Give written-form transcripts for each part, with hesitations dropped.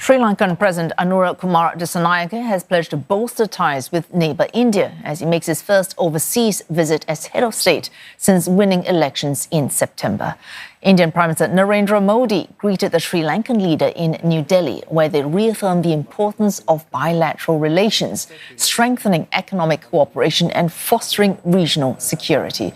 Sri Lankan President Anura Dissanayake has pledged to bolster ties with neighbour India as he makes his first overseas visit as head of state since winning elections in September. Indian Prime Minister Narendra Modi greeted the Sri Lankan leader in New Delhi, where they reaffirmed the importance of bilateral relations, strengthening economic cooperation and fostering regional security.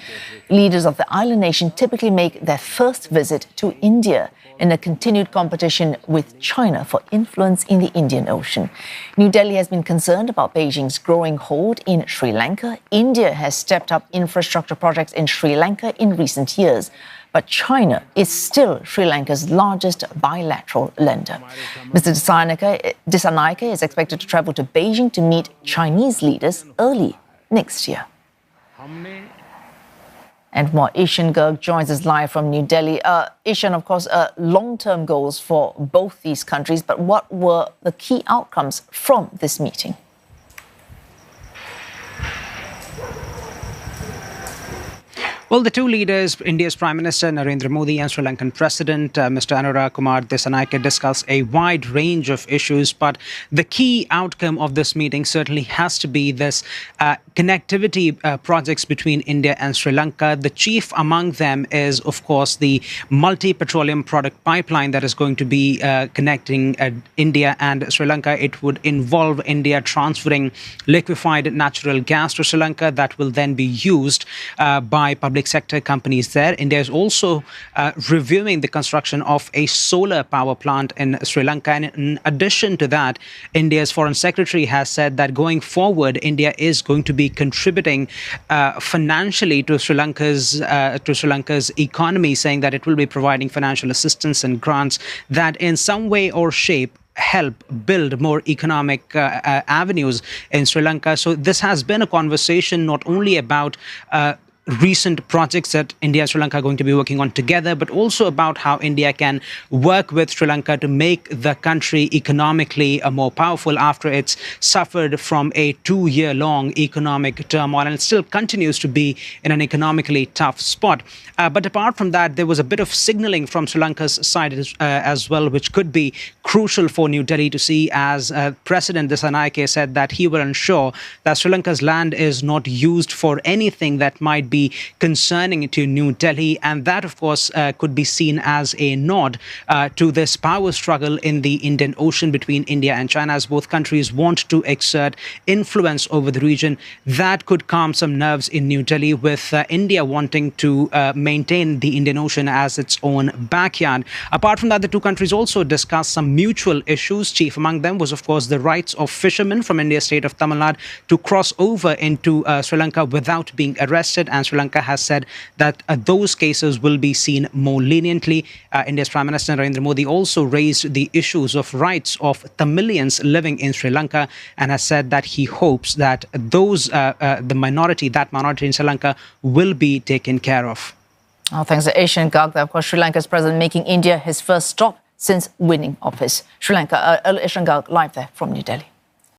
Leaders of the island nation typically make their first visit to India in a continued competition with China for influence in the Indian Ocean. New Delhi has been concerned about Beijing's growing hold in Sri Lanka. India has stepped up infrastructure projects in Sri Lanka in recent years. But China is still Sri Lanka's largest bilateral lender. Mr. Dissanayake is expected to travel to Beijing to meet Chinese leaders early next year. And more, Ishan Garg joins us live from New Delhi. Ishan, of course, long-term goals for both these countries, but what were the key outcomes from this meeting? Well, the two leaders, India's Prime Minister Narendra Modi and Sri Lankan President Mr. Anura Dissanayake, discussed a wide range of issues. But the key outcome of this meeting certainly has to be this connectivity projects between India and Sri Lanka. The chief among them is, of course, the multi-petroleum product pipeline that is going to be connecting India and Sri Lanka. It would involve India transferring liquefied natural gas to Sri Lanka that will then be used by public sector companies there. India is also reviewing the construction of a solar power plant in Sri Lanka. And in addition to that, India's Foreign Secretary has said that going forward, India is going to be contributing financially to Sri Lanka's economy, saying that it will be providing financial assistance and grants that in some way or shape help build more economic avenues in Sri Lanka. So this has been a conversation not only about recent projects that India and Sri Lanka are going to be working on together, but also about how India can work with Sri Lanka to make the country economically more powerful after it's suffered from a 2-year-long economic turmoil and still continues to be in an economically tough spot. But apart from that, there was a bit of signaling from Sri Lanka's side as well, which could be crucial for New Delhi to see, as President Dissanayake said that he will ensure that Sri Lanka's land is not used for anything that might be concerning to New Delhi. And that, of course, could be seen as a nod to this power struggle in the Indian Ocean between India and China, as both countries want to exert influence over the region. That could calm some nerves in New Delhi, with India wanting to maintain the Indian Ocean as its own backyard. Apart from that, the two countries also discussed some mutual issues. Chief among them was, of course, the rights of fishermen from India's state of Tamil Nadu to cross over into Sri Lanka without being arrested. And Sri Lanka has said that those cases will be seen more leniently. India's Prime Minister Narendra Modi also raised the issues of rights of Tamilians living in Sri Lanka and has said that he hopes that that minority in Sri Lanka will be taken care of. Oh, thanks to Ishan Garg, of course, Sri Lanka's president making India his first stop since winning office. Sri Lanka, Ishan Garg live there from New Delhi.